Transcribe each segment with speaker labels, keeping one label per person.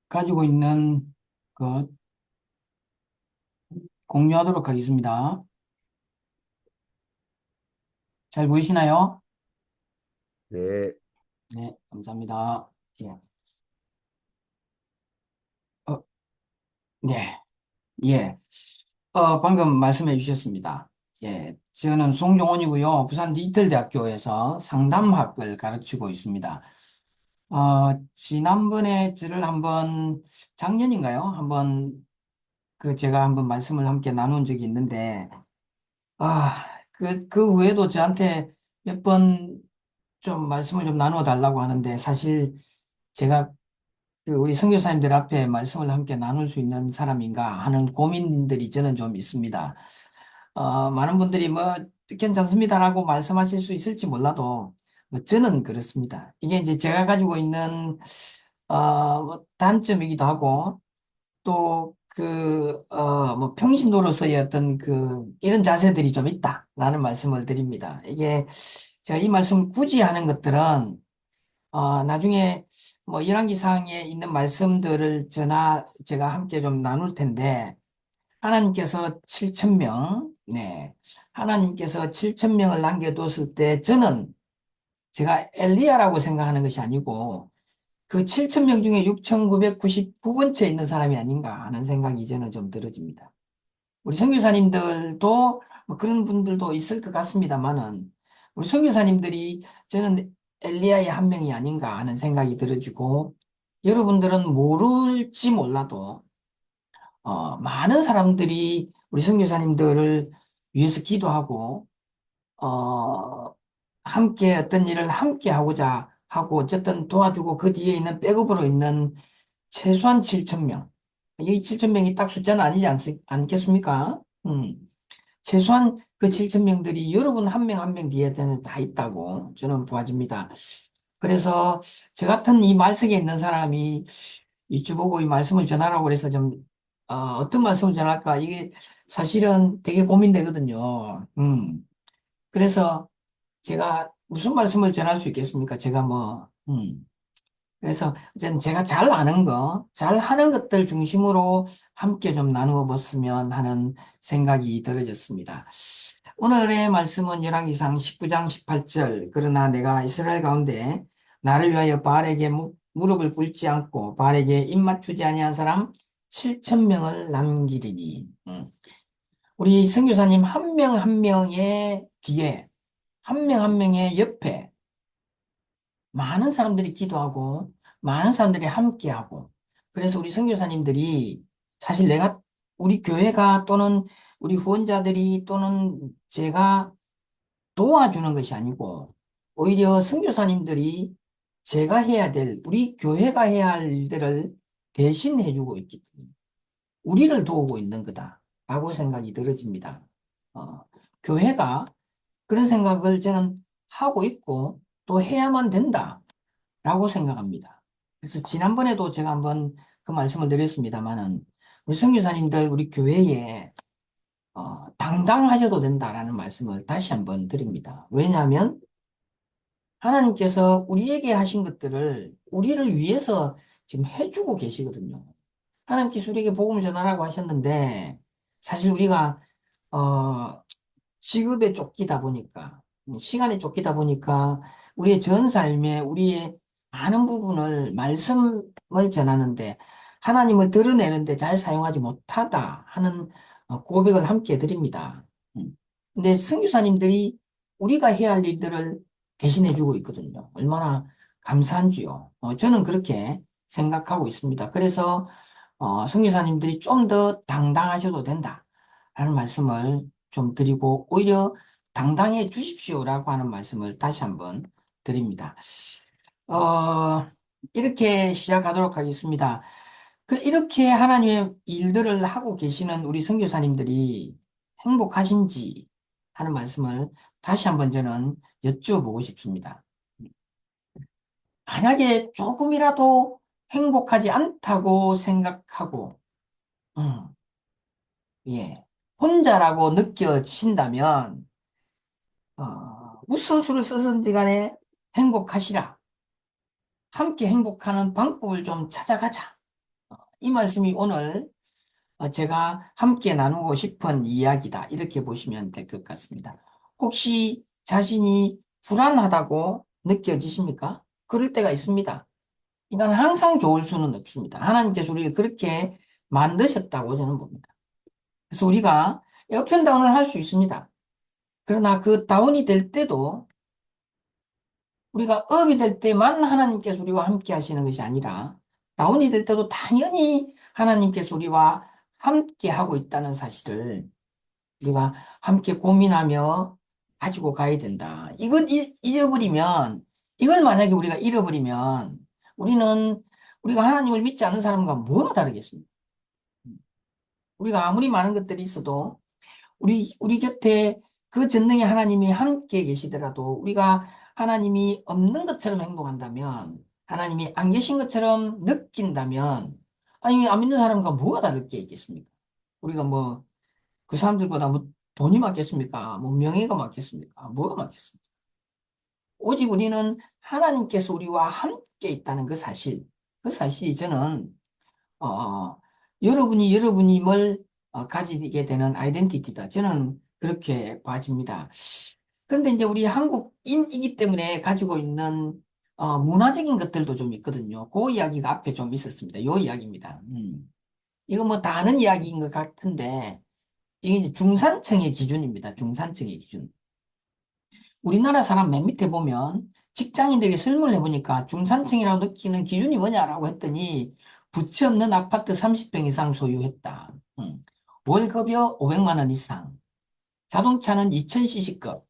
Speaker 1: 가지고 있는 것 공유하도록 하겠습니다. 잘 보이시나요?
Speaker 2: 네,
Speaker 1: 네, 감사합니다. 예. 어, 네, 예. 방금 말씀해 주셨습니다. 예, 저는 송종원이고요. 부산 디지털대학교에서 상담학을 가르치고 있습니다. 지난번에 저를 한번, 작년인가요? 제가 한번 말씀을 함께 나눈 적이 있는데, 그 후에도 저한테 몇 번 좀 말씀을 좀 나누어 달라고 하는데, 사실 제가 우리 선교사님들 앞에 말씀을 함께 나눌 수 있는 사람인가 하는 고민들이 저는 좀 있습니다. 많은 분들이 뭐 괜찮습니다라고 말씀하실 수 있을지 몰라도 뭐 저는 그렇습니다. 이게 이제 제가 가지고 있는 뭐 단점이기도 하고 또 뭐 평신도로서의 어떤 이런 자세들이 좀 있다라는 말씀을 드립니다. 이게 제가 이 말씀 굳이 하는 것들은 나중에 뭐 열왕기상에 있는 말씀들을 제가 함께 좀 나눌 텐데, 하나님께서 7천 명, 네. 하나님께서 7천 명을 남겨뒀을 때 저는 제가 엘리야라고 생각하는 것이 아니고 그 7천 명 중에 6,999번째 있는 사람이 아닌가 하는 생각이 저는 좀 들어집니다. 우리 선교사님들도 뭐 그런 분들도 있을 것 같습니다만은 우리 선교사님들이 저는 엘리야의 한 명이 아닌가 하는 생각이 들어지고 여러분들은 모를지 몰라도 많은 사람들이 우리 선교사님들을 위해서 기도하고 어, 함께 어떤 일을 함께 하고자 하고 어쨌든 도와주고 그 뒤에 있는 백업으로 있는 최소한 7천 명. 이 7천 명이 딱 숫자는 아니지 않겠습니까? 최소한 그 7천 명들이 여러분 한 명 한 명 뒤에는 다 있다고 저는 보아집니다. 그래서 저 같은 이 말석에 있는 사람이 이쪽 보고 이 말씀을 전하라고 그래서 어떤 말씀을 전할까? 이게 사실은 되게 고민되거든요. 그래서 제가 무슨 말씀을 전할 수 있겠습니까? 그래서 어쨌든 제가 잘 아는 잘 하는 것들 중심으로 함께 좀 나누어 봤으면 하는 생각이 들어졌습니다. 오늘의 말씀은 열왕기상 19장 18절. 그러나 내가 이스라엘 가운데 나를 위하여 바알에게 무릎을 꿇지 않고 바알에게 입맞추지 아니한 사람 7천 명을 남기리니. 우리 선교사님 한 명 한 명의 뒤에 한 명 한 명의 옆에 많은 사람들이 기도하고 많은 사람들이 함께하고 그래서 우리 선교사님들이 사실 우리 교회가 또는 우리 후원자들이 또는 제가 도와주는 것이 아니고 오히려 선교사님들이 제가 해야 될 우리 교회가 해야 할 일들을 대신 해주고 있기 때문에 우리를 도우고 있는 거다라고 생각이 들어집니다. 어, 교회가 그런 생각을 저는 하고 있고 또 해야만 된다. 라고 생각합니다. 그래서 지난번에도 제가 한번 그 말씀을 드렸습니다만은 우리 선교사님들 우리 교회에 당당하셔도 된다라는 말씀을 다시 한번 드립니다. 왜냐하면 하나님께서 우리에게 하신 것들을 우리를 위해서 지금 해주고 계시거든요. 하나님께서 우리에게 복음을 전하라고 하셨는데 사실 우리가 어, 직업에 쫓기다 보니까, 시간에 쫓기다 보니까, 우리의 전 삶에 우리의 많은 부분을 말씀을 전하는데, 하나님을 드러내는데 잘 사용하지 못하다 하는 고백을 함께 드립니다. 근데 선교사님들이 우리가 해야 할 일들을 대신해 주고 있거든요. 얼마나 감사한지요. 저는 그렇게 생각하고 있습니다. 그래서 선교사님들이 좀 더 당당하셔도 된다라는 말씀을 좀 드리고 오히려 당당해 주십시오라고 하는 말씀을 다시 한번 드립니다. 어, 이렇게 시작하도록 하겠습니다. 이렇게 하나님의 일들을 하고 계시는 우리 선교사님들이 행복하신지 하는 말씀을 다시 한번 저는 여쭈어보고 싶습니다. 만약에 조금이라도 행복하지 않다고 생각하고, 음, 예, 혼자라고 느껴진다면, 무슨 수를 쓰든지 간에 행복하시라. 함께 행복하는 방법을 좀 찾아가자. 이 말씀이 오늘 제가 함께 나누고 싶은 이야기다. 이렇게 보시면 될 것 같습니다. 혹시 자신이 불안하다고 느껴지십니까? 그럴 때가 있습니다. 인간은 항상 좋을 수는 없습니다. 하나님께서 우리를 그렇게 만드셨다고 저는 봅니다. 그래서 우리가 업앤다운을 할 수 있습니다. 그러나 그 다운이 될 때도 우리가 업이 될 때만 하나님께서 우리와 함께 하시는 것이 아니라 다운이 될 때도 당연히 하나님께서 우리와 함께 하고 있다는 사실을 우리가 함께 고민하며 가지고 가야 된다. 이걸 잊어버리면, 이걸 만약에 우리가 잃어버리면 우리가 하나님을 믿지 않는 사람과 뭐가 다르겠습니까? 우리가 아무리 많은 것들이 있어도 우리 곁에 그 전능의 하나님이 함께 계시더라도 우리가 하나님이 없는 것처럼 행동한다면, 하나님이 안 계신 것처럼 느낀다면, 아니, 안 믿는 사람과 뭐가 다를 게 있겠습니까? 우리가 뭐, 그 사람들보다 뭐 돈이 많겠습니까? 뭐 명예가 많겠습니까? 뭐가 많겠습니까? 오직 우리는 하나님께서 우리와 함께 있다는 그 사실, 그 사실이 저는 어, 여러분임을 가지게 되는 아이덴티티다. 저는 그렇게 봐집니다. 그런데 이제 우리 한국인이기 때문에 가지고 있는 문화적인 것들도 좀 있거든요. 그 이야기가 앞에 좀 있었습니다. 요 이야기입니다. 이거 뭐 다 아는 이야기인 것 같은데 이게 이제 중산층의 기준입니다. 중산층의 기준. 우리나라 사람 맨 밑에 보면 직장인들에게 설문을 해보니까 중산층이라고 느끼는 기준이 뭐냐라고 했더니 부채 없는 아파트 30평 이상 소유했다. 월급여 500만 원 이상. 자동차는 2000cc급.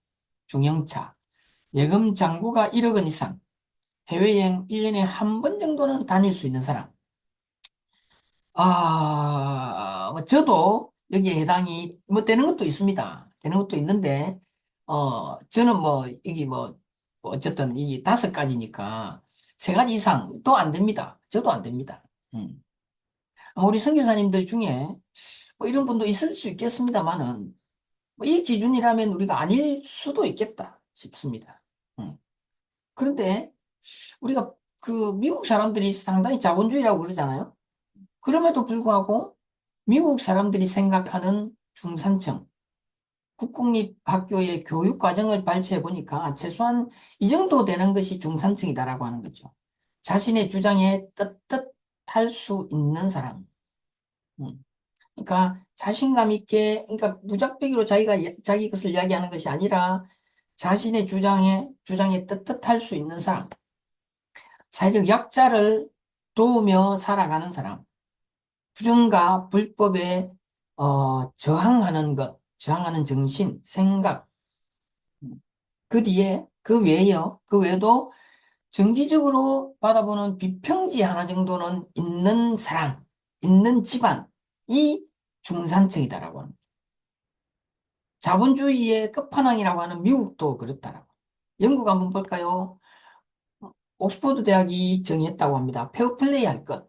Speaker 1: 중형차. 예금 잔고가 1억 원 이상. 해외여행 1년에 한 번 정도는 다닐 수 있는 사람. 뭐 저도 여기에 해당이 뭐 되는 것도 있습니다. 되는 것도 있는데, 저는 뭐, 이게 뭐 어쨌든 이 다섯 가지니까 세 가지 이상 또 안 됩니다. 저도 안 됩니다. 음. 아마 우리 선교사님들 중에 뭐 이런 분도 있을 수 있겠습니다만은, 뭐이 기준이라면 우리가 아닐 수도 있겠다 싶습니다. 음. 그런데 우리가 그 미국 사람들이 상당히 자본주의라고 그러잖아요. 그럼에도 불구하고 미국 사람들이 생각하는 중산층, 국공립학교의 교육 과정을 발췌해 보니까 최소한 이 정도 되는 것이 중산층이다라고 하는 거죠. 자신의 주장에 떳떳할 수 있는 사람. 음. 그러니까 자신감 있게, 그러니까 무작배기로 자기 것을 이야기하는 것이 아니라 자신의 주장에 떳떳할 수 있는 사람. 사회적 약자를 도우며 살아가는 사람. 부정과 불법에 저항하는 것, 저항하는 정신, 생각, 그 뒤에, 그 외에도 정기적으로 받아보는 비평지 하나 정도는 있는 사람, 있는 집안, 이 중산층이다라고 합니다. 자본주의의 끝판왕이라고 하는 미국도 그렇다라고. 영국 한번 볼까요? 옥스퍼드 대학이 정의했다고 합니다. 페어플레이 할 것.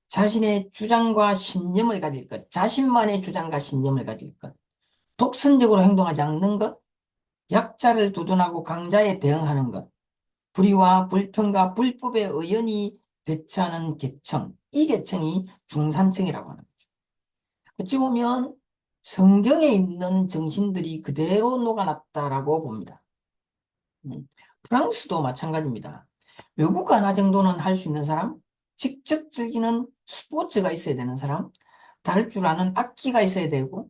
Speaker 1: 자신의 주장과 신념을 가질 것, 자신만의 주장과 신념을 가질 것, 독선적으로 행동하지 않는 것, 약자를 두둔하고 강자에 대응하는 것, 불의와 불평과 불법에 의연히 대처하는 계층, 이 계층이 중산층이라고 하는 거죠. 어찌 보면 성경에 있는 정신들이 그대로 녹아났다라고 봅니다. 프랑스도 마찬가지입니다. 외국 하나 정도는 할 수 있는 사람, 직접 즐기는 스포츠가 있어야 되는 사람, 다룰 줄 아는 악기가 있어야 되고,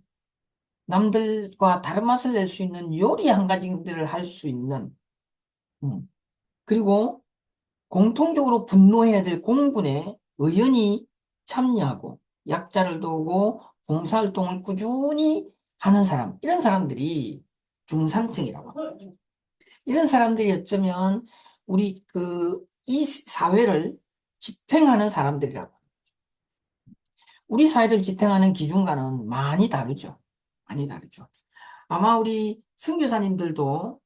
Speaker 1: 남들과 다른 맛을 낼 수 있는 요리 한 가지들을 할 수 있는, 음, 그리고 공통적으로 분노해야 될 공분에 의연히 참여하고, 약자를 도우고, 봉사활동을 꾸준히 하는 사람, 이런 사람들이 중산층이라고 합니다. 이런 사람들이 어쩌면 이 사회를 지탱하는 사람들이라고. 우리 사회를 지탱하는 기준과는 많이 다르죠. 많이 다르죠. 아마 우리 선교사님들도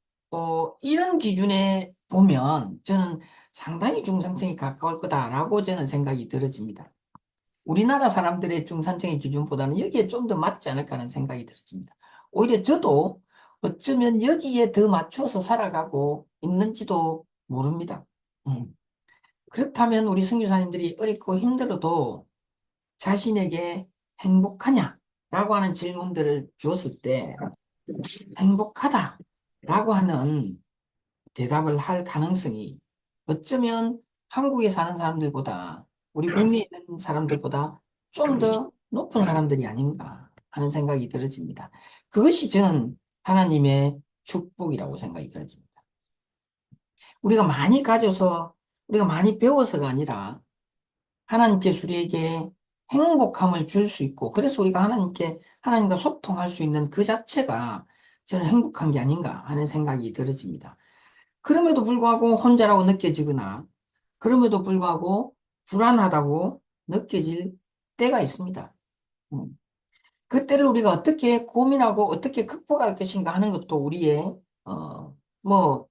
Speaker 1: 이런 기준에 보면 저는 상당히 중산층이 가까울 거다라고 저는 생각이 들어집니다. 우리나라 사람들의 중산층의 기준보다는 여기에 좀 더 맞지 않을까 하는 생각이 들어집니다. 오히려 저도 어쩌면 여기에 더 맞춰서 살아가고 있는지도 모릅니다. 음. 그렇다면 우리 선교사님들이 어렵고 힘들어도 자신에게 행복하냐라고 하는 질문들을 주었을 때 행복하다라고 하는 대답을 할 가능성이 어쩌면 한국에 사는 사람들보다 우리 국내에 있는 사람들보다 좀 더 높은 사람들이 아닌가 하는 생각이 들어집니다. 그것이 저는 하나님의 축복이라고 생각이 들어집니다. 우리가 많이 가져서 우리가 많이 배워서가 아니라 하나님께서 우리에게 행복함을 줄 수 있고 그래서 우리가 하나님과 소통할 수 있는 그 자체가 저는 행복한 게 아닌가 하는 생각이 들어집니다. 그럼에도 불구하고 혼자라고 느껴지거나, 그럼에도 불구하고 불안하다고 느껴질 때가 있습니다. 음. 그때를 우리가 어떻게 고민하고 어떻게 극복할 것인가 하는 것도 우리의, 뭐,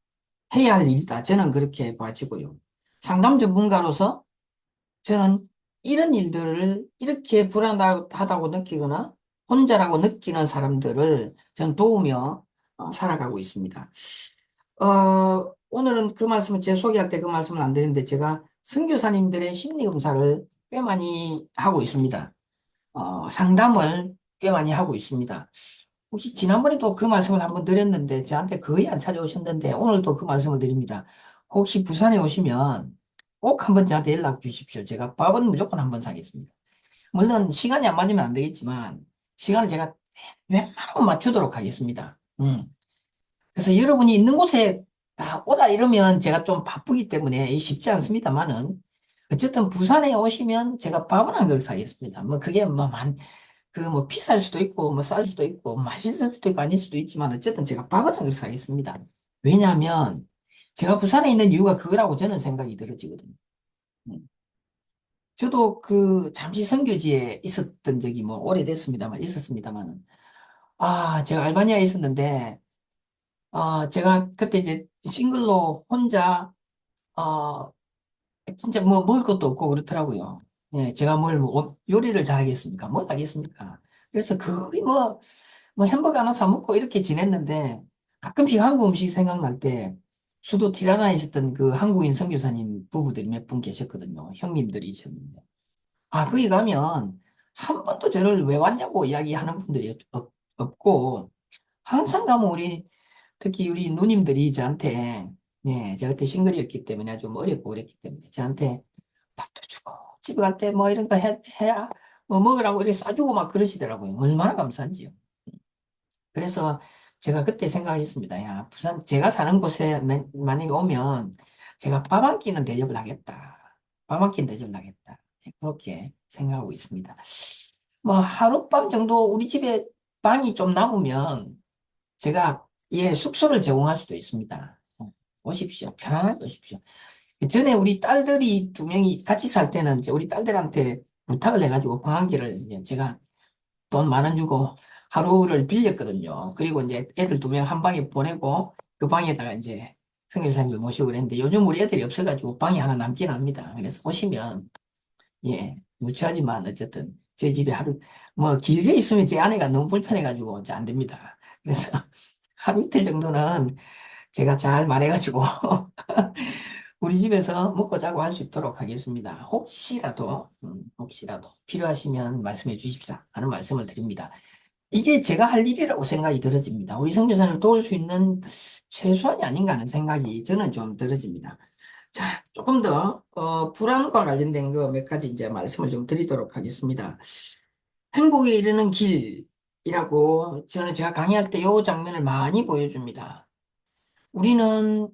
Speaker 1: 해야 할 일이다. 저는 그렇게 봐지고요. 상담 전문가로서 저는 이런 일들을 이렇게 불안하다고 느끼거나 혼자라고 느끼는 사람들을 저는 도우며 살아가고 있습니다. 오늘은 그 말씀을 제 소개할 때 그 말씀을 안 드리는데 제가 선교사님들의 심리 검사를 꽤 많이 하고 있습니다. 상담을 꽤 많이 하고 있습니다. 혹시 지난번에도 그 말씀을 한번 드렸는데 저한테 거의 안 찾아오셨는데 오늘도 그 말씀을 드립니다. 혹시 부산에 오시면 꼭 한번 저한테 연락 주십시오. 제가 밥은 무조건 한번 사겠습니다. 물론 시간이 안 맞으면 안 되겠지만 시간을 제가 웬만하면 맞추도록 하겠습니다. 그래서 여러분이 있는 곳에 다 오라 이러면 제가 좀 바쁘기 때문에 쉽지 않습니다만은 어쨌든 부산에 오시면 제가 밥은 한 그릇 사겠습니다. 뭐 그게 뭐 비쌀 수도 있고 뭐 쌀 수도 있고 맛있을 수도 있고 아닐 수도 있지만 어쨌든 제가 밥은 한 그릇 사겠습니다. 왜냐하면 제가 부산에 있는 이유가 그거라고 저는 생각이 들어지거든요. 음. 저도 그 잠시 선교지에 있었던 적이 뭐 오래됐습니다만 있었습니다만은 제가 알바니아에 있었는데 제가 그때 이제 싱글로 혼자, 어, 진짜 뭐 먹을 것도 없고 그렇더라고요. 예, 제가 뭐 요리를 잘하겠습니까? 뭘 하겠습니까? 그래서 거의 뭐 햄버거 하나 사 먹고 이렇게 지냈는데 가끔씩 한국 음식 생각날 때 수도 티라나에 있었던 그 한국인 선교사님 부부들이 몇 분 계셨거든요. 형님들이 있었는데. 거기 가면 한 번도 저를 왜 왔냐고 이야기하는 분들이 없고 항상 가면 특히 우리 누님들이 저한테, 네, 제가 그때 싱글이었기 때문에 좀 어렵고 그랬기 때문에 저한테 밥도 주고 집에 갈 때 뭐 이런 거 해야 뭐 먹으라고 이렇게 싸주고 막 그러시더라고요. 얼마나 감사한지요. 그래서 제가 그때 생각했습니다. 야, 부산, 제가 사는 곳에 만약에 오면 제가 밥 한 끼는 대접을 하겠다. 밥 한 끼는 대접을 하겠다. 네, 그렇게 생각하고 있습니다. 뭐 하룻밤 정도 우리 집에 방이 좀 남으면 제가 숙소를 제공할 수도 있습니다. 오십시오. 편안하게 오십시오. 전에 우리 딸들이 두 명이 같이 살 때는 이제 우리 딸들한테 부탁을 해가지고 방한개를 이제 제가 돈 10,000원 주고 하루를 빌렸거든요. 그리고 이제 애들 두 명 한 방에 보내고 그 방에다가 이제 선교사님들 모시고 그랬는데 요즘 우리 애들이 없어가지고 방이 하나 남긴 합니다. 그래서 오시면 무치하지만 어쨌든 저희 집에 뭐 길게 있으면 제 아내가 너무 불편해가지고 이제 안 됩니다. 그래서 하루 이틀 정도는 제가 잘 말해가지고 우리 집에서 먹고 자고 할 수 있도록 하겠습니다. 혹시라도 필요하시면 말씀해 주십사 하는 말씀을 드립니다. 이게 제가 할 일이라고 생각이 들어집니다. 우리 선교사를 도울 수 있는 최소한이 아닌가 하는 생각이 저는 좀 들어집니다. 자, 조금 더 불안과 관련된 거 몇 가지 이제 말씀을 좀 드리도록 하겠습니다. 행복에 이르는 길이라고 저는 제가 강의할 때 이 장면을 많이 보여줍니다. 우리는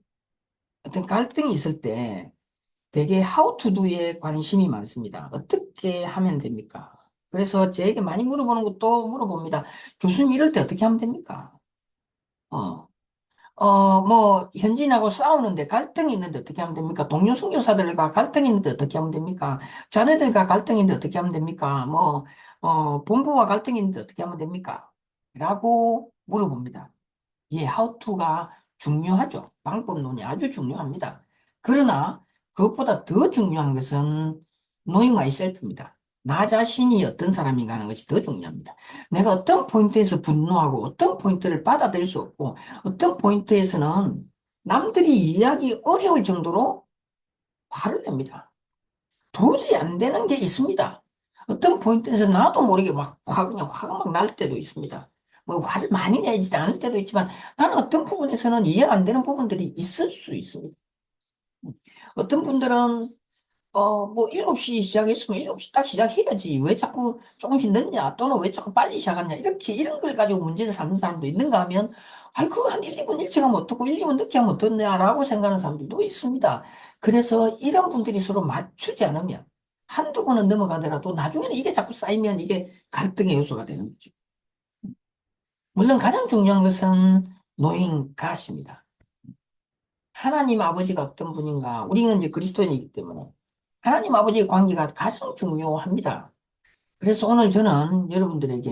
Speaker 1: 어떤 갈등이 있을 때 되게 how to do에 관심이 많습니다. 어떻게 하면 됩니까? 그래서 제게 많이 물어보는 것도 물어봅니다. 교수님 이럴 때 어떻게 하면 됩니까? 어, 뭐, 현진하고 싸우는데 갈등이 있는데 어떻게 하면 됩니까? 동료 선교사들과 갈등이 있는데 어떻게 하면 됩니까? 자녀들과 갈등이 있는데 어떻게 하면 됩니까? 뭐, 본부와 갈등이 있는데 어떻게 하면 됩니까? 라고 물어봅니다. how to가 중요하죠. 방법론이 아주 중요합니다. 그러나 그것보다 더 중요한 것은 knowing myself입니다. 나 자신이 어떤 사람인가 하는 것이 더 중요합니다. 내가 어떤 포인트에서 분노하고 어떤 포인트를 받아들일 수 없고 어떤 포인트에서는 남들이 이해하기 어려울 정도로 화를 냅니다. 도저히 안 되는 게 있습니다. 어떤 포인트에서 나도 모르게 그냥 화가 막 날 때도 있습니다. 뭐 화를 많이 내지 않을 때도 있지만 나는 어떤 부분에서는 이해가 안 되는 부분들이 있을 수 있습니다. 어떤 분들은 뭐 7시 시작했으면 7시 딱 시작해야지. 왜 자꾸 조금씩 늦냐? 또는 왜 자꾸 빨리 시작하냐? 이런 걸 가지고 문제를 삼는 사람도 있는가 하면, 아니, 그거 한 1, 2분 일찍 하면 어떻고 1, 2분 늦게 하면 어떻냐라고 생각하는 사람들도 있습니다. 그래서 이런 분들이 서로 맞추지 않으면 한두 번은 넘어가더라도 나중에는 이게 자꾸 쌓이면 이게 갈등의 요소가 되는 거죠. 물론 가장 중요한 것은 노인가십니다. 하나님 아버지가 어떤 분인가? 우리는 이제 그리스도인이기 때문에 하나님 아버지의 관계가 가장 중요합니다. 그래서 오늘 저는 여러분들에게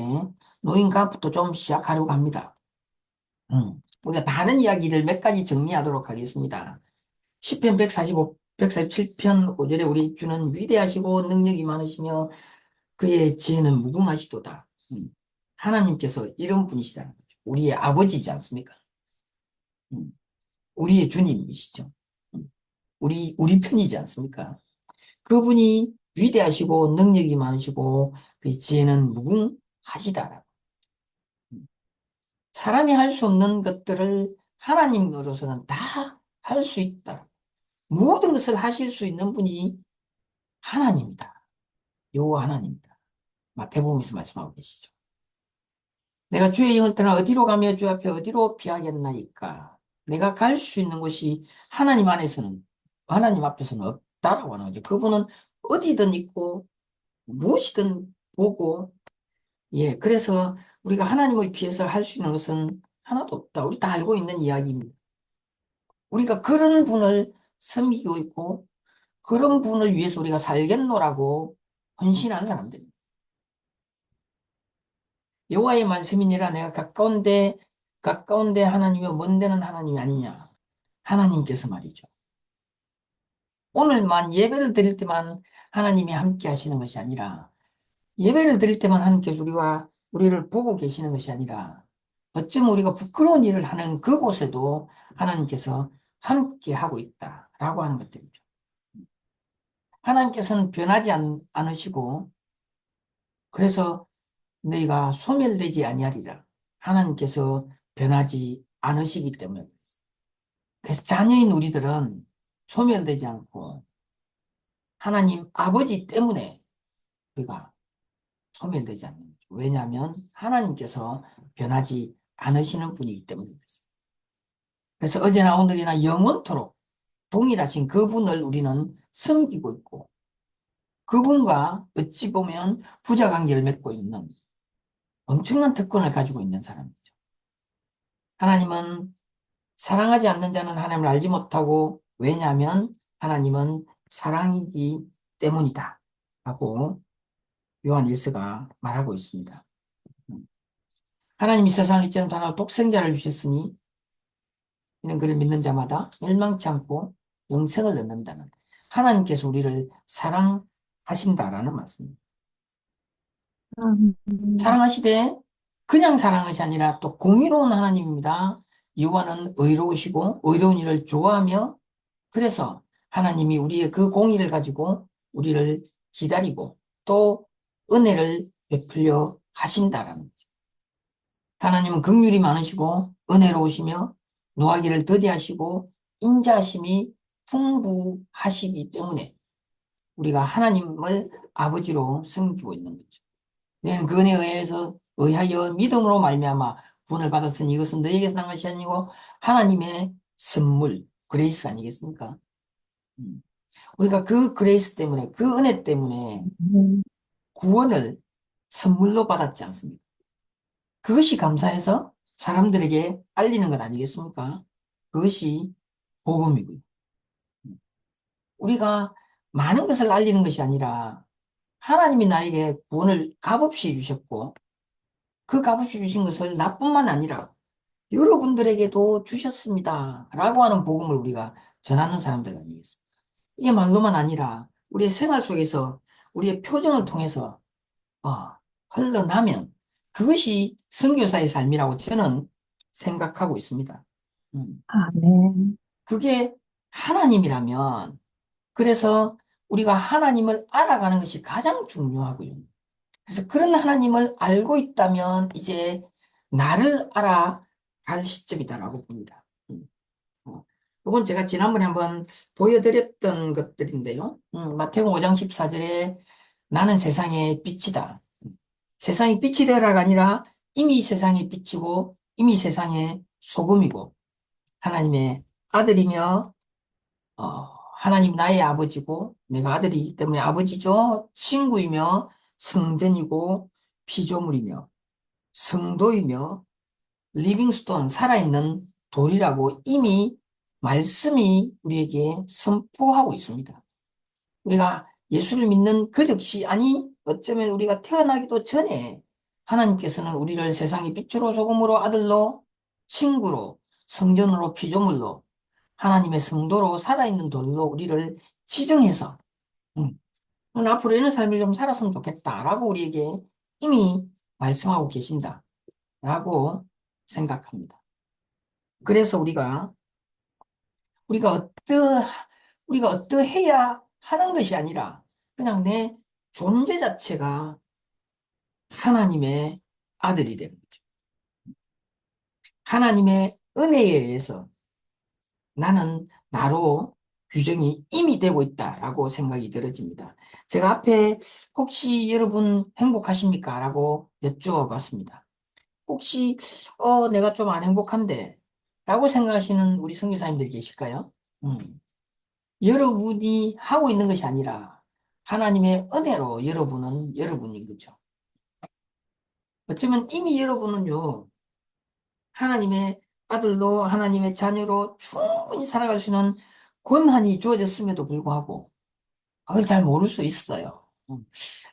Speaker 1: 노인과부터 좀 시작하려고 합니다. 우리가 다른 이야기를 몇 가지 정리하도록 하겠습니다. 시편 145, 147편 5절에 우리 주는 위대하시고 능력이 많으시며 그의 지혜는 무궁하시도다. 하나님께서 이런 분이시다는 거죠. 우리의 아버지지 않습니까? 음, 우리의 주님이시죠. 우리 편이지 않습니까? 그분이 위대하시고 능력이 많으시고 그 지혜는 무궁하시다. 사람이 할 수 없는 것들을 하나님으로서는 다 할 수 있다. 모든 것을 하실 수 있는 분이 하나님이다. 여호와 하나님이다. 마태복음에서 말씀하고 계시죠. 내가 주의 영을 떠나 어디로 가며 주 앞에 어디로 피하겠나이까. 내가 갈 수 있는 곳이 하나님 앞에서는 없다라고 하는 거죠. 그분은 어디든 있고 무엇이든 보고, 예, 그래서 우리가 하나님을 피해서 할 수 있는 것은 하나도 없다. 우리 다 알고 있는 이야기입니다. 우리가 그런 분을 섬기고 있고, 그런 분을 위해서 우리가 살겠노라고 헌신한 사람들입니다. 여호와의 말씀이니라 내가 가까운데 하나님이요 먼 데는 하나님이 아니냐. 하나님께서 말이죠. 오늘만 예배를 드릴 때만 하나님이 함께 하시는 것이 아니라, 예배를 드릴 때만 하나님께서 우리를 보고 계시는 것이 아니라, 어쩌면 우리가 부끄러운 일을 하는 그곳에도 하나님께서 함께 하고 있다라고 하는 것들이죠. 하나님께서는 변하지 않으시고, 그래서 너희가 소멸되지 아니하리라. 하나님께서 변하지 않으시기 때문에. 그래서 자녀인 우리들은 소멸되지 않고 하나님 아버지 때문에 우리가 소멸되지 않는 거죠. 왜냐하면 하나님께서 변하지 않으시는 분이기 때문입니다. 그래서 어제나 오늘이나 영원토록 동일하신 그분을 우리는 섬기고 있고, 그분과 어찌 보면 부자 관계를 맺고 있는 엄청난 특권을 가지고 있는 사람이죠. 하나님은 사랑하지 않는 자는 하나님을 알지 못하고, 왜냐하면 하나님은 사랑이기 때문이다 라고 요한 1서가 말하고 있습니다. 하나님이 세상을 이처럼 하나 독생자를 주셨으니 이는 그를 믿는 자마다 멸망치 않고 영생을 얻는다는, 하나님께서 우리를 사랑하신다라는 말씀입니다.
Speaker 3: 음,
Speaker 1: 사랑하시되 그냥 사랑하는 것이 아니라 또 공의로운 하나님입니다. 여호와는 의로우시고 의로운 일을 좋아하며, 그래서 하나님이 우리의 그 공의를 가지고 우리를 기다리고 또 은혜를 베풀려 하신다라는 거죠. 하나님은 긍휼이 많으시고 은혜로우시며 노하기를 더디하시고 인자하심이 풍부하시기 때문에 우리가 하나님을 아버지로 섬기고 있는 거죠. 너희는 그 은혜에 의하여 믿음으로 말미암아 구원을 받았으니 이것은 너희에게서 난 것이 아니고 하나님의 선물, 그레이스 아니겠습니까? 음. 우리가 그 그레이스 때문에, 그 은혜 때문에
Speaker 3: 음,
Speaker 1: 구원을 선물로 받았지 않습니까? 그것이 감사해서 사람들에게 알리는 것 아니겠습니까? 그것이 복음이고요. 우리가 많은 것을 알리는 것이 아니라 하나님이 나에게 구원을 값없이 주셨고, 그 값없이 주신 것을 나뿐만 아니라 여러분들에게도 주셨습니다 라고 하는 복음을 우리가 전하는 사람들 아니겠습니까? 이게 말로만 아니라 우리의 생활 속에서 우리의 표정을 통해서 어, 흘러나면 그것이 선교사의 삶이라고 저는 생각하고 있습니다. 음.
Speaker 3: 아멘.
Speaker 1: 그게 하나님이라면 그래서 우리가 하나님을 알아가는 것이 가장 중요하고요. 그래서 그런 하나님을 알고 있다면 이제 나를 알아갈 시점이다라고 봅니다. 어, 이건 제가 지난번에 한번 보여드렸던 것들인데요. 마태복음 5장 14절에 나는 세상의 빛이다. 세상이 빛이 되라가 아니라 이미 세상의 빛이고 이미 세상의 소금이고 하나님의 아들이며 하나님 나의 아버지고 내가 아들이기 때문에 아버지죠. 친구이며 성전이고 피조물이며 성도이며 리빙스톤 살아있는 돌이라고 이미 말씀이 우리에게 선포하고 있습니다. 우리가 예수를 믿는 그 즉시 아니 어쩌면 우리가 태어나기도 전에 하나님께서는 우리를 세상의 빛으로 소금으로 아들로 친구로 성전으로 피조물로 하나님의 성도로 살아있는 돌로 우리를 지정해서 음, 앞으로 이런 삶을 좀 살았으면 좋겠다라고 우리에게 이미 말씀하고 계신다라고 생각합니다. 그래서 우리가 우리가 어떠해야 하는 것이 아니라 그냥 내 존재 자체가 하나님의 아들이 되는 거죠. 하나님의 은혜에 의해서 나는 나로 규정이 이미 되고 있다라고 생각이 들어집니다. 제가 앞에 혹시 여러분 행복하십니까? 라고 여쭈어봤습니다. 혹시 내가 좀 안 행복한데 라고 생각하시는 우리 선교사님들 계실까요? 음. 여러분이 하고 있는 것이 아니라 하나님의 은혜로 여러분은 여러분인 거죠. 어쩌면 이미 여러분은요, 하나님의 아들로 하나님의 자녀로 충분히 살아갈 수 있는 권한이 주어졌음에도 불구하고 그걸 잘 모를 수 있어요.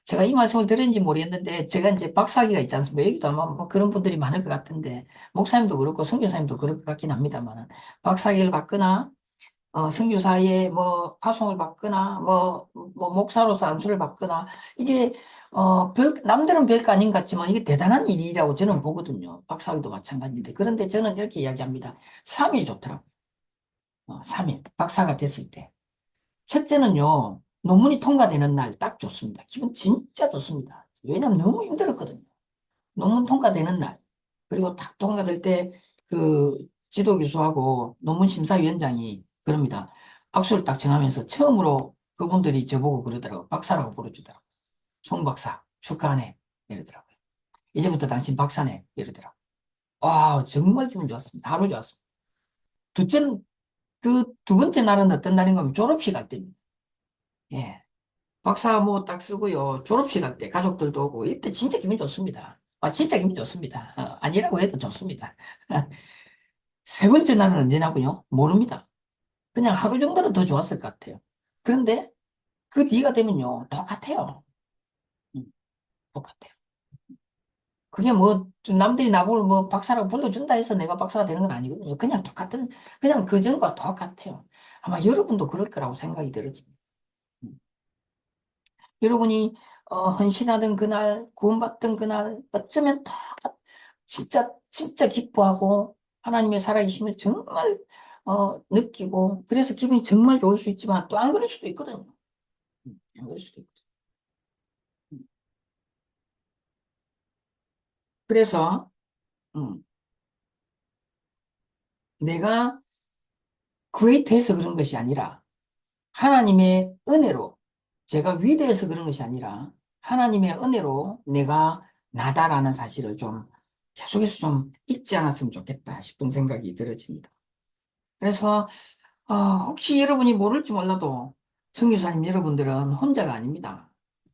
Speaker 1: 제가 이 말씀을 들었는지 모르겠는데 제가 이제 박사학위가 있지 않습니까? 여기도 아마 뭐 그런 분들이 많을 것 같은데 목사님도 그렇고 선교사님도 그럴 것 같긴 합니다만 박사학위를 받거나 선교사의 뭐 파송을 받거나 뭐 목사로서 안수를 받거나 이게 남들은 별거 아닌 것 같지만 이게 대단한 일이라고 저는 보거든요. 박사학위도 마찬가지인데 그런데 저는 이렇게 이야기합니다. 3일 좋더라고요. 3일 박사가 됐을 때 첫째는요 논문이 통과되는 날 딱 좋습니다. 기분 진짜 좋습니다. 왜냐하면 너무 힘들었거든요. 논문 통과되는 날 그리고 딱 통과될 때 그 지도교수하고 논문 심사위원장이 그럽니다. 악수를 딱 정하면서 처음으로 그분들이 저보고 그러더라고요. 박사라고 부르주더라고요. 송 박사 축하하네 이러더라고요. 이제부터 당신 박사네 이러더라고요. 와 정말 기분 좋았습니다. 하루 좋았습니다. 둘째 그 두 번째 날은 어떤 날인 가면 졸업식 할 때입니다. 예. 박사 뭐 딱 쓰고요. 졸업식 할 때 가족들도 오고 이때 진짜 기분 좋습니다. 진짜 기분 좋습니다. 아니라고 해도 좋습니다. 세 번째 날은 언제냐고요? 모릅니다. 그냥 하루 정도는 더 좋았을 것 같아요. 그런데 그 뒤가 되면요, 똑같아요. 음, 똑같아요. 그게 뭐, 남들이 나보고 뭐 박사라고 불러준다 해서 내가 박사가 되는 건 아니거든요. 그냥 똑같은, 그냥 그전과 똑같아요. 아마 여러분도 그럴 거라고 생각이 들어집니다. 음. 여러분이, 헌신하던 그날, 구원받던 그날, 어쩌면 진짜 기뻐하고, 하나님의 살아계심을 정말, 느끼고, 그래서 기분이 정말 좋을 수 있지만 또 안 그럴 수도 있거든요. 안 그럴 수도 있거든요. 그래서 음, 내가 그레이트해서 그런 것이 아니라 하나님의 은혜로 제가 위대해서 그런 것이 아니라 하나님의 은혜로 내가 나다라는 사실을 좀 계속해서 좀 잊지 않았으면 좋겠다 싶은 생각이 들어집니다. 그래서 혹시 여러분이 모를지 몰라도 선교사님 여러분들은 혼자가 아닙니다.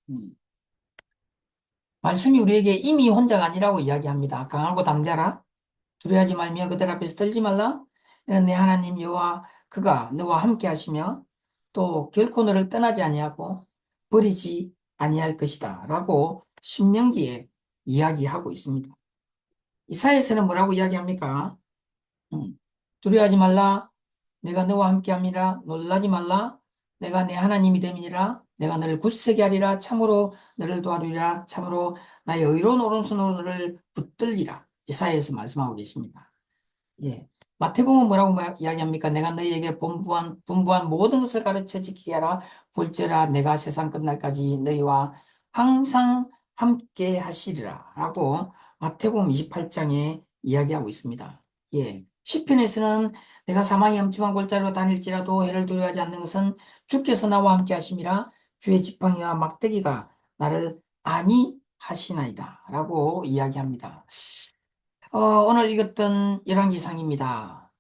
Speaker 1: 음, 말씀이 우리에게 이미 혼자가 아니라고 이야기합니다. 강하고 담대하라. 두려워하지 말며 그들 앞에서 떨지 말라. 내 하나님 여호와 그가 너와 함께 하시며 또 결코 너를 떠나지 아니하고 버리지 아니할 것이다. 라고 신명기에 이야기하고 있습니다. 이사야서는 뭐라고 이야기합니까? 음, 두려워하지 말라. 내가 너와 함께 함이라. 놀라지 말라. 내가 내 하나님이 됨이니라. 내가 너를 굳세게 하리라. 참으로 너를 도와주리라. 참으로 나의 의로운 오른손으로 너를 붙들리라. 이사야에서 말씀하고 계십니다. 예. 마태복음은 뭐라고 이야기합니까? 내가 너희에게 분부한 모든 것을 가르쳐 지키게 하라. 볼지어라 내가 세상 끝날까지 너희와 항상 함께 하시리라. 라고 마태복음 28장에 이야기하고 있습니다. 예. 시편에서는 내가 사망의 엄침한 골짜기로 다닐지라도 해를 두려워하지 않는 것은 주께서 나와 함께 하심이라. 주의 지팡이와 막대기가 나를 안위하시나이다. 라고 이야기합니다. 오늘 읽었던 열왕기상입니다.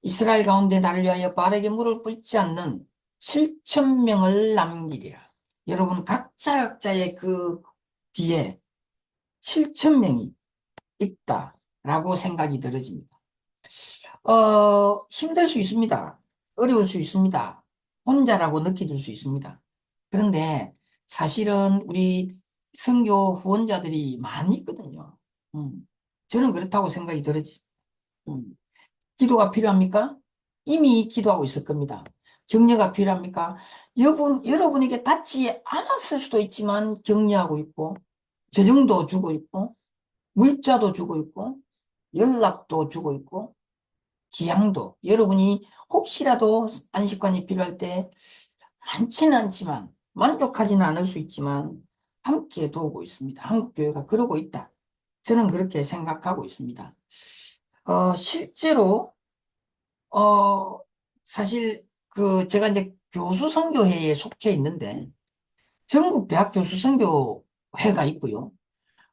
Speaker 1: 이스라엘 가운데 나를 위하여 빠르게 무릎 꿇지 않는 7천 명을 남기리라. 여러분 각자의 그 뒤에 7천 명이 있다라고 생각이 들어집니다. 힘들 수 있습니다. 어려울 수 있습니다. 혼자라고 느껴질 수 있습니다. 그런데 사실은 우리 선교 후원자들이 많이 있거든요. 음, 저는 그렇다고 생각이 들어지. 음. 기도가 필요합니까? 이미 기도하고 있을 겁니다. 격려가 필요합니까? 여러분에게 닿지 않았을 수도 있지만 격려하고 있고, 재정도 주고 있고, 물자도 주고 있고, 연락도 주고 있고, 기양도. 여러분이 혹시라도 안식관이 필요할 때 많지는 않지만, 만족하지는 않을 수 있지만, 함께 도우고 있습니다. 한국교회가 그러고 있다. 저는 그렇게 생각하고 있습니다. 실제로 어, 사실 제가 이제 교수 선교회에 속해 있는데 전국 대학 교수 선교회가 있고요.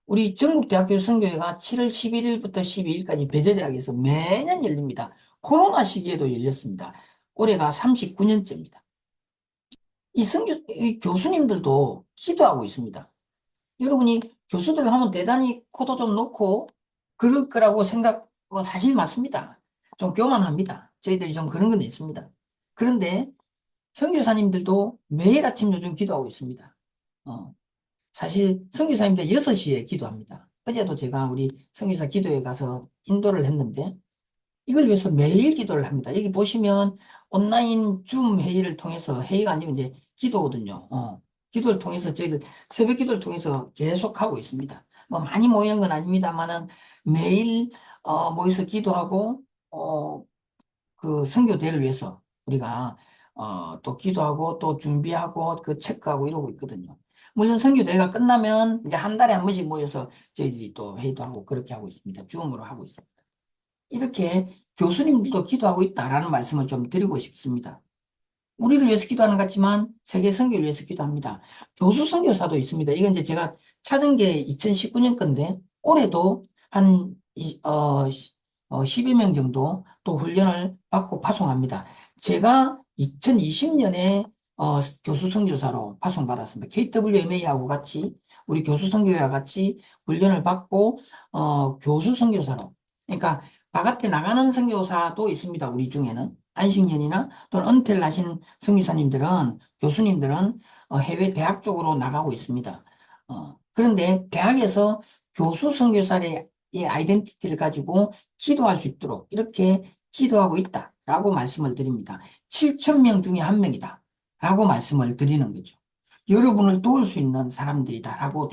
Speaker 1: 우리 전국 대학 교수 선교회가 7월 11일부터 12일까지 배재대학에서 매년 열립니다. 코로나 시기에도 열렸습니다. 올해가 39년째입니다. 이 교수님들도 기도하고 있습니다. 여러분이 교수들 하면 대단히 코도 좀 놓고 그럴 거라고 사실 맞습니다. 좀 교만합니다. 저희들이 좀 그런 건 있습니다. 그런데 선교사님들도 매일 아침 요즘 기도하고 있습니다. 어, 사실 선교사님들 6시에 기도합니다. 어제도 제가 우리 선교사 기도회 가서 인도를 했는데 이걸 위해서 매일 기도를 합니다. 여기 보시면 온라인 줌 회의를 통해서 회의가 아니고 이제 기도거든요. 기도를 통해서 저희들 새벽 기도를 통해서 계속 하고 있습니다. 뭐 많이 모이는 건 아닙니다만은 매일 모여서 기도하고 그 선교대를 위해서 우리가 또 기도하고 또 준비하고 그 체크하고 이러고 있거든요. 물론 선교대회가 끝나면 이제 한 달에 한 번씩 모여서 저희들이 또 회의도 하고 그렇게 하고 있습니다. 줌으로 하고 있습니다. 이렇게 교수님들도 기도하고 있다라는 말씀을 좀 드리고 싶습니다. 우리를 위해서 기도하는 것 같지만 세계 선교를 위해서 기도합니다. 교수 선교사도 있습니다. 이건 이제 제가 찾은 게 2019년 건데 올해도 한 10여 명 정도 또 훈련을 받고 파송합니다. 제가 2020년에 교수 선교사로 파송받았습니다. KWMA하고 같이 우리 교수 선교회와 같이 훈련을 받고 교수 선교사로 그러니까 바깥에 나가는 선교사도 있습니다. 우리 중에는 안식년이나 또는 은퇴를 하신 선교사님들은 교수님들은 해외 대학 쪽으로 나가고 있습니다. 그런데 대학에서 교수 선교사의 이 아이덴티티를 가지고 기도할 수 있도록 이렇게 기도하고 있다라고 말씀을 드립니다. 7천 명 중에 한 명이다 라고 말씀을 드리는 거죠. 여러분을 도울 수 있는 사람들이다라고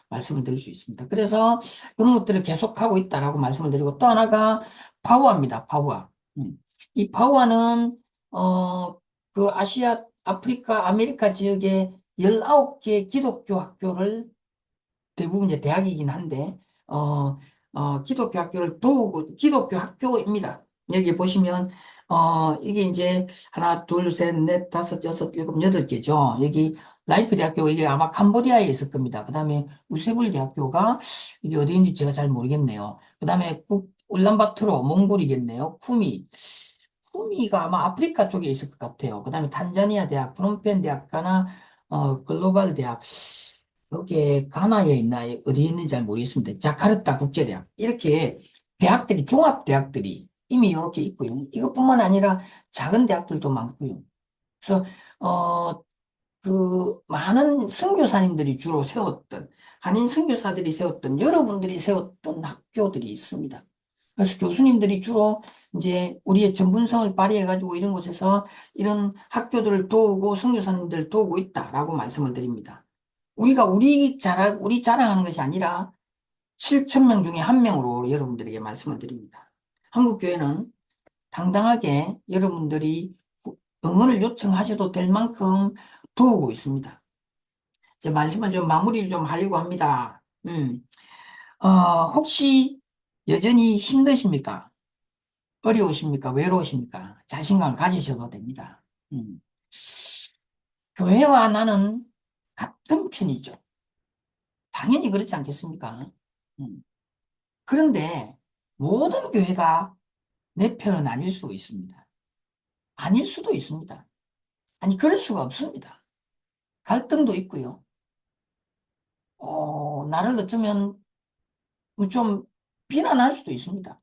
Speaker 1: 말씀을 드릴 수 있습니다. 그래서 그런 것들을 계속하고 있다라고 말씀을 드리고 또 하나가 파워입니다. 파워. 이 파워는 그 아시아, 아프리카, 아메리카 지역에 19개 기독교 학교를 대부분 이제 대학이긴 한데, 기독교 학교를 도우고, 기독교 학교입니다. 여기 보시면, 이게 이제 하나, 둘, 셋, 넷, 다섯, 여섯, 일곱, 여덟 개죠. 여기 라이프 대학교, 이게 아마 캄보디아에 있을 겁니다. 그 다음에 우세불 대학교가, 이게 어디인지 제가 잘 모르겠네요. 그 다음에 울란바토르, 몽골이겠네요. 쿠미가 아마 아프리카 쪽에 있을 것 같아요. 그 다음에 탄자니아 대학, 프놈펜 대학가나, 글로벌 대학. 여기에 가나에 있나 어디 있는지 잘 모르겠습니다. 자카르타 국제대학 이렇게 대학들이 종합대학들이 이미 이렇게 있고요. 이것뿐만 아니라 작은 대학들도 많고요. 그래서 그 많은 선교사님들이 주로 세웠던 한인 선교사들이 세웠던 여러분들이 세웠던 학교들이 있습니다. 그래서 교수님들이 주로 이제 우리의 전문성을 발휘해가지고 이런 곳에서 이런 학교들을 도우고 선교사님들을 도우고 있다라고 말씀을 드립니다. 우리가 우리 자랑하는 것이 아니라 7천 명 중에 한 명으로 여러분들에게 말씀을 드립니다. 한국교회는 당당하게 여러분들이 응원을 요청하셔도 될 만큼 도우고 있습니다. 제 말씀을 좀 마무리를 좀 하려고 합니다. 혹시 여전히 힘드십니까? 어려우십니까? 외로우십니까? 자신감을 가지셔도 됩니다. 음. 교회와 나는 같은 편이죠. 당연히 그렇지 않겠습니까? 음. 그런데 모든 교회가 내 편은 아닐 수도 있습니다. 아닐 수도 있습니다. 아니, 그럴 수가 없습니다. 갈등도 있고요. 나를 어쩌면 좀 비난할 수도 있습니다.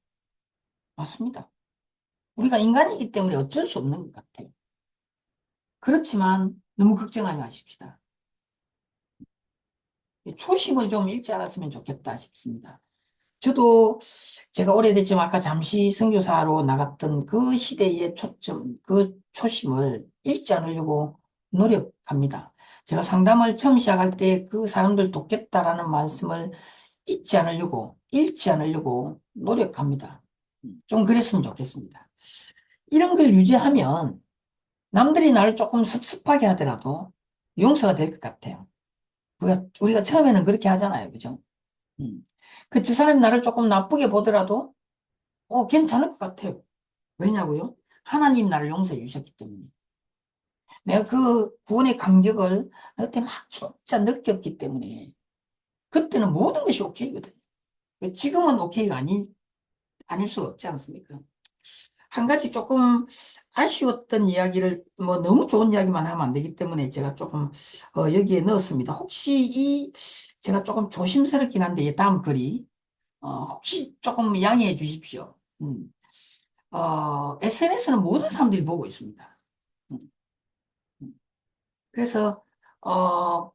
Speaker 1: 맞습니다. 우리가 인간이기 때문에 어쩔 수 없는 것 같아요. 그렇지만 너무 걱정하지 마십시다. 초심을 좀 잃지 않았으면 좋겠다 싶습니다. 저도 제가 오래됐지만 아까 잠시 선교사로 나갔던 그 시대의 초점, 그 초심을 잃지 않으려고 노력합니다. 제가 상담을 처음 시작할 때 그 사람들 돕겠다라는 말씀을 잃지 않으려고 노력합니다. 좀 그랬으면 좋겠습니다. 이런 걸 유지하면 남들이 나를 조금 섭섭하게 하더라도 용서가 될 것 같아요. 우리가 처음에는 그렇게 하잖아요. 그죠? 음. 저 사람이 나를 조금 나쁘게 보더라도, 괜찮을 것 같아요. 왜냐고요? 하나님 나를 용서해 주셨기 때문에. 내가 그 구원의 감격을 그때 막 진짜 느꼈기 때문에, 그때는 모든 것이 오케이거든요. 지금은 오케이가 아닐 수가 없지 않습니까? 한 가지 조금 아쉬웠던 이야기를, 뭐 너무 좋은 이야기만 하면 안 되기 때문에 제가 조금, 여기에 넣었습니다. 혹시 제가 조금 조심스럽긴 한데, 이 다음 글이, 혹시 조금 양해해 주십시오. SNS는 모든 사람들이 보고 있습니다. 음, 음. 그래서, 어,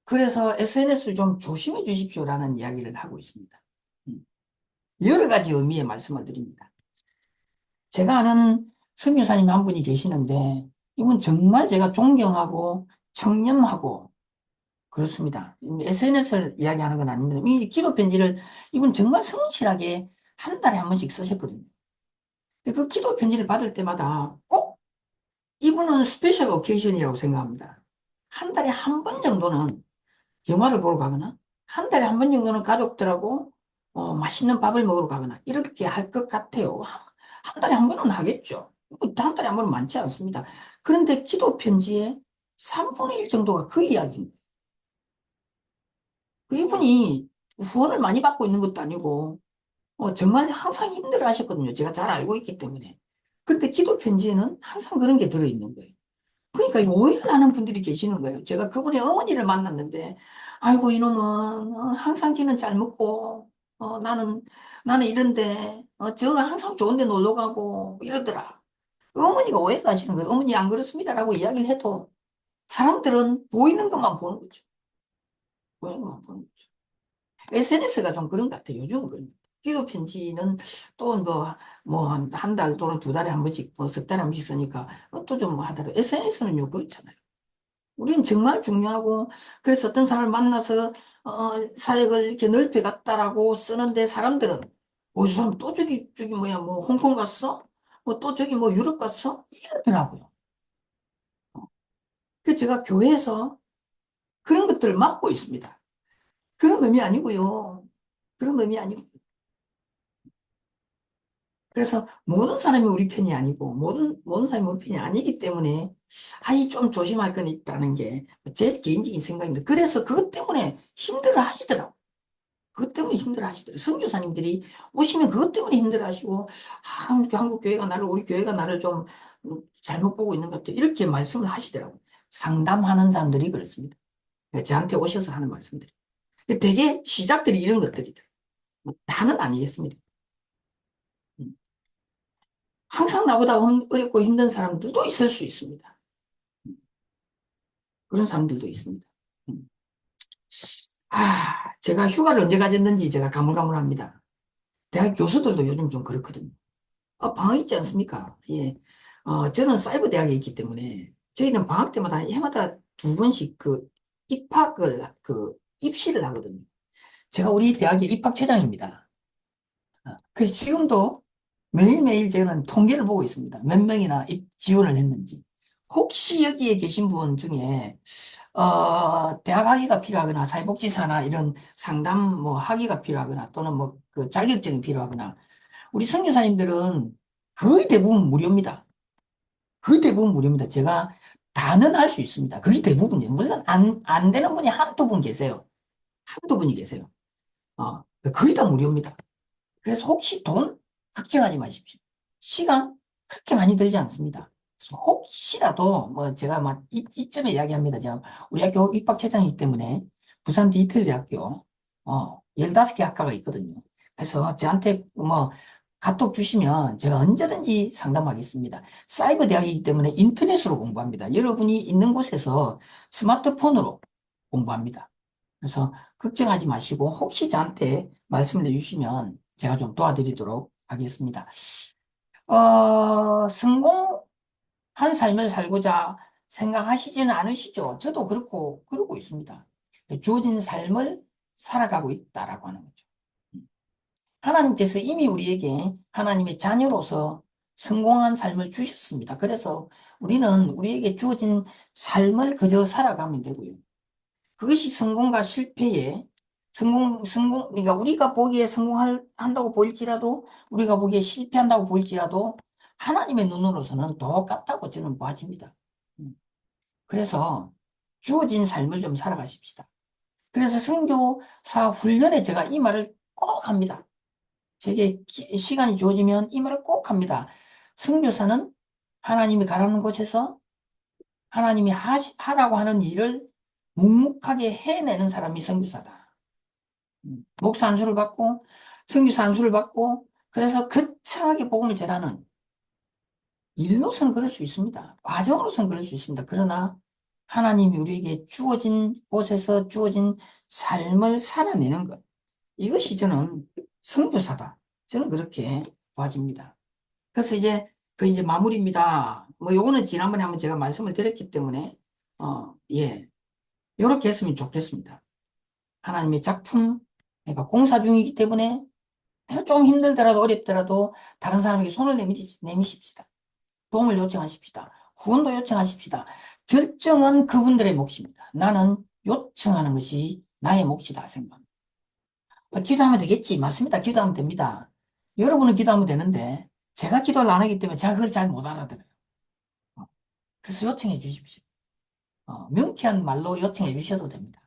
Speaker 1: 그래서 SNS를 좀 조심해 주십시오라는 이야기를 하고 있습니다. 음. 여러 가지 의미의 말씀을 드립니다. 제가 아는 선교사님 한 분이 계시는데, 이분 정말 제가 존경하고 청렴하고 그렇습니다. SNS를 이야기하는 건 아닙니다. 이 기도 편지를 이분 정말 성실하게 한 달에 한 번씩 쓰셨거든요. 그 기도 편지를 받을 때마다 꼭 이분은 스페셜 오케이션이라고 생각합니다. 한 달에 한 번 정도는 영화를 보러 가거나, 한 달에 한 번 정도는 가족들하고 맛있는 밥을 먹으러 가거나, 이렇게 할 것 같아요. 한 달에 한 번은 하겠죠. 한 달에 한 번은 많지 않습니다. 그런데 기도 편지의 3분의 1 정도가 그 이야기입니다. 이분이 후원을 많이 받고 있는 것도 아니고, 정말 항상 힘들어 하셨거든요. 제가 잘 알고 있기 때문에. 그런데 기도 편지에는 항상 그런 게 들어있는 거예요. 그러니까 오해를 하는 분들이 계시는 거예요. 제가 그분의 어머니를 만났는데, 아이고, 이놈은 항상 지는 잘 먹고, 나는 이런데, 저가 항상 좋은 데 놀러 가고, 이러더라. 어머니가 오해를 하시는 거예요. 어머니 안 그렇습니다라고 이야기를 해도, 사람들은 보이는 것만 보는 거죠. 보이는 것만 보는 거죠. SNS가 좀 그런 것 같아요. 요즘은 그런 것 같아요. 기도 편지는 또 한 달 또는 두 달에 한 번씩, 석 달에 한 번씩 쓰니까, 또 좀 하더라도, SNS는요, 그렇잖아요. 우리는 정말 중요하고, 그래서 어떤 사람을 만나서, 사역을 이렇게 넓혀갔다라고 쓰는데, 사람들은, 저 사람 또 저기 뭐야, 뭐, 홍콩 갔어? 뭐, 또 저기 뭐, 유럽 갔어? 이러더라고요. 그래서 제가 교회에서 그런 것들을 막고 있습니다. 그런 의미 아니고요. 그런 의미 아니고. 그래서 모든 사람이 우리 편이 아니고, 모든 사람이 우리 편이 아니기 때문에, 좀 조심할 건 있다는 게 제 개인적인 생각입니다. 그래서 그것 때문에 힘들어 하시더라고요. 그것 때문에 힘들어 하시더라고요. 선교사님들이 오시면 그것 때문에 힘들어 하시고, 우리 교회가 나를 좀 잘못 보고 있는 것 같아요. 이렇게 말씀을 하시더라고요. 상담하는 사람들이 그렇습니다. 저한테 오셔서 하는 말씀들이. 되게 시작들이 이런 것들이더라고요. 다는 아니겠습니다. 음. 항상 나보다 어렵고 힘든 사람들도 있을 수 있습니다. 그런 사람들도 있습니다. 음. 제가 휴가를 언제 가졌는지 제가 가물가물합니다. 대학 교수들도 요즘 좀 그렇거든요. 방학 있지 않습니까? 예. 저는 사이버 대학에 있기 때문에 저희는 방학 때마다 해마다 두 번씩 입시를 하거든요. 제가 우리 대학의 입학처장입니다. 그래서 지금도 매일매일 저는 통계를 보고 있습니다. 몇 명이나 지원을 했는지. 혹시 여기에 계신 분 중에 대학 학위가 필요하거나 사회복지사나 이런 상담 뭐 학위가 필요하거나 또는 뭐 그 자격증이 필요하거나 우리 선교사님들은 거의 대부분 무료입니다. 거의 대부분 무료입니다. 제가 다는 할 수 있습니다. 거의 대부분이에요. 물론 안 되는 분이 한두 분 계세요. 한두 분이 계세요. 거의 다 무료입니다. 그래서 혹시 돈 걱정하지 마십시오. 시간 그렇게 많이 들지 않습니다. 그래서 혹시라도 뭐 제가 막 이쯤에 이야기합니다. 제가 우리 학교 입학처장이기 때문에 부산 디지털대학교 15개 학과가 있거든요. 그래서 저한테 뭐 카톡 주시면 제가 언제든지 상담하겠습니다. 사이버 대학이기 때문에 인터넷으로 공부합니다. 여러분이 있는 곳에서 스마트폰으로 공부합니다. 그래서 걱정하지 마시고 혹시 저한테 말씀을 해주시면 제가 좀 도와드리도록 하겠습니다. 성공한 삶을 살고자 생각하시지는 않으시죠? 저도 그렇고 그러고 있습니다. 주어진 삶을 살아가고 있다라고 하는 거죠. 하나님께서 이미 우리에게 하나님의 자녀로서 성공한 삶을 주셨습니다. 그래서 우리는 우리에게 주어진 삶을 그저 살아가면 되고요. 그것이 성공과 실패에 그러니까 우리가 보기에 성공한다고 보일지라도 우리가 보기에 실패한다고 보일지라도 하나님의 눈으로서는 똑같다고 저는 보아집니다. 그래서 주어진 삶을 좀 살아가십시다. 그래서 선교사 훈련에 제가 이 말을 꼭 합니다. 제게 시간이 주어지면 이 말을 꼭 합니다. 선교사는 하나님이 가라는 곳에서 하나님이 하라고 하는 일을 묵묵하게 해내는 사람이 선교사다. 목사 안수를 받고 선교사 안수를 받고 그래서 거창하게 복음을 전하는 일로서는 그럴 수 있습니다. 과정으로서는 그럴 수 있습니다. 그러나 하나님이 우리에게 주어진 곳에서 주어진 삶을 살아내는 것. 이것이 저는 선교사다. 저는 그렇게 봐집니다. 그래서 이제 마무리입니다. 뭐 요거는 지난번에 한번 제가 말씀을 드렸기 때문에 예. 요렇게 했으면 좋겠습니다. 하나님의 작품, 그러니까 공사 중이기 때문에 좀 힘들더라도 어렵더라도 다른 사람에게 손을 내미십시다. 도움을 요청하십시다. 후원도 요청하십시다. 결정은 그분들의 몫입니다. 나는 요청하는 것이 나의 몫이다 생각합니다. 기도하면 되겠지. 맞습니다. 기도하면 됩니다. 여러분은 기도하면 되는데 제가 기도를 안 하기 때문에 제가 그걸 잘 못 알아들어요. 그래서 요청해 주십시오. 명쾌한 말로 요청해 주셔도 됩니다.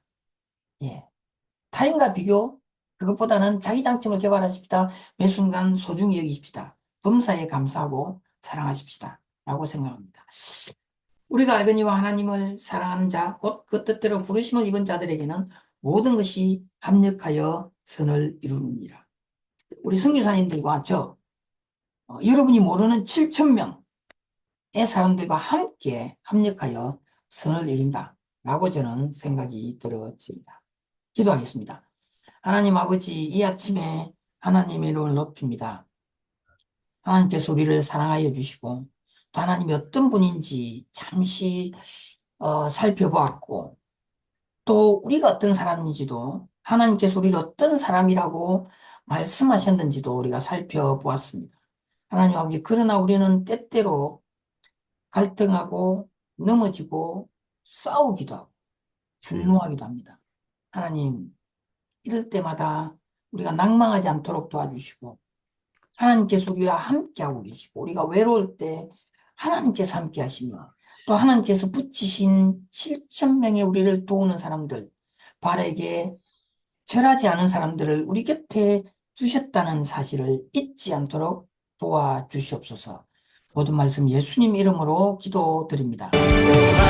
Speaker 1: 예. 타인과 비교, 그것보다는 자기 장점을 개발하십시다. 매 순간 소중히 여기십시다. 범사에 감사하고 사랑하십시다. 라고 생각합니다. 우리가 알거니와 하나님을 사랑하는 자, 곧 그 뜻대로 부르심을 입은 자들에게는 모든 것이 합력하여 선을 이루느니라. 우리 선교사님들과 여러분이 모르는 7천 명의 사람들과 함께 합력하여 선을 이룬다. 라고 저는 생각이 들어집니다. 기도하겠습니다. 하나님 아버지, 이 아침에 하나님의 이름을 높입니다. 하나님께서 우리를 사랑하여 주시고, 또 하나님이 어떤 분인지 잠시 살펴보았고, 또 우리가 어떤 사람인지도 하나님께서 우리를 어떤 사람이라고 말씀하셨는지도 우리가 살펴보았습니다. 하나님 아버지, 그러나 우리는 때때로 갈등하고 넘어지고 싸우기도 하고 분노하기도 합니다. 하나님, 이럴 때마다 우리가 낭망하지 않도록 도와주시고 하나님께서 우리와 함께하고 계시고 우리가 외로울 때 하나님께서 함께하시며 또 하나님께서 붙이신 7천 명의 우리를 도우는 사람들 발에게 절하지 않은 사람들을 우리 곁에 주셨다는 사실을 잊지 않도록 도와주시옵소서. 모든 말씀 예수님 이름으로 기도드립니다.